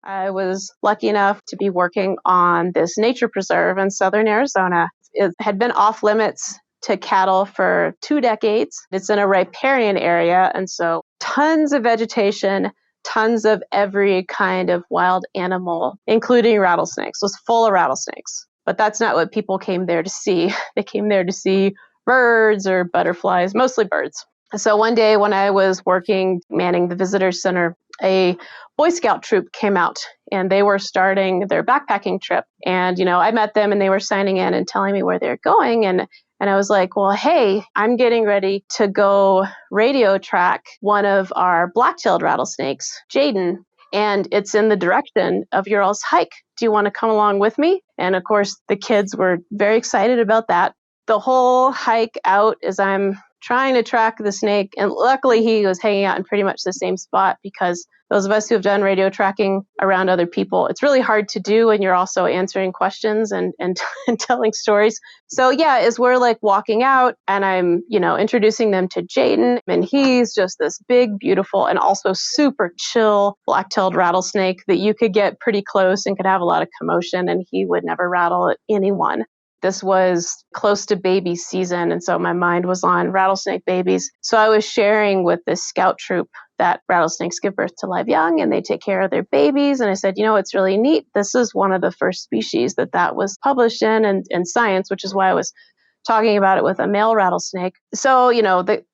I was lucky enough to be working on this nature preserve in southern Arizona. It had been off limits to cattle for 2 decades. It's in a riparian area, and so tons of vegetation, tons of every kind of wild animal, including rattlesnakes. It was full of rattlesnakes. But that's not what people came there to see. They came there to see birds or butterflies, mostly birds. So one day when I was working manning the visitor center, a Boy Scout troop came out and they were starting their backpacking trip. And, I met them and they were signing in and telling me where they're going. And I was like, well, hey, I'm getting ready to go radio track one of our black-tailed rattlesnakes, Jaden, and it's in the direction of your all's hike. Do you want to come along with me? And of course, the kids were very excited about that. The whole hike out as I'm trying to track the snake, and luckily he was hanging out in pretty much the same spot, because those of us who have done radio tracking around other people, it's really hard to do when you're also answering questions and telling stories. So yeah, as we're like walking out and I'm, introducing them to Jaden, and he's just this big, beautiful, and also super chill black-tailed rattlesnake that you could get pretty close and could have a lot of commotion, and he would never rattle at anyone. This was close to baby season, and so my mind was on rattlesnake babies. So I was sharing with this scout troop that rattlesnakes give birth to live young and they take care of their babies. And I said, it's really neat. This is one of the first species that was published in Science, which is why I was talking about it with a male rattlesnake. So,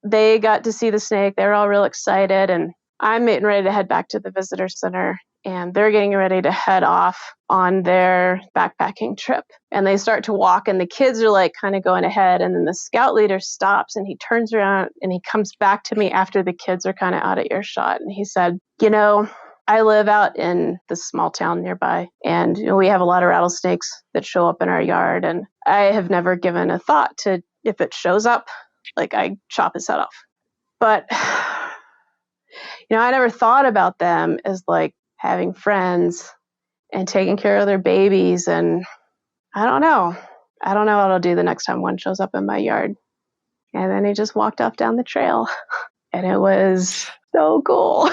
they got to see the snake. They were all real excited. And I'm getting ready to head back to the visitor center. And they're getting ready to head off on their backpacking trip. And they start to walk, and the kids are like kind of going ahead. And then the scout leader stops and he turns around and he comes back to me after the kids are kind of out of earshot. And he said, I live out in this small town nearby, and we have a lot of rattlesnakes that show up in our yard. And I have never given a thought to if it shows up, like I chop his head off. But, I never thought about them as like having friends and taking care of their babies. And I don't know what I'll do the next time one shows up in my yard. And then he just walked off down the trail and it was so cool.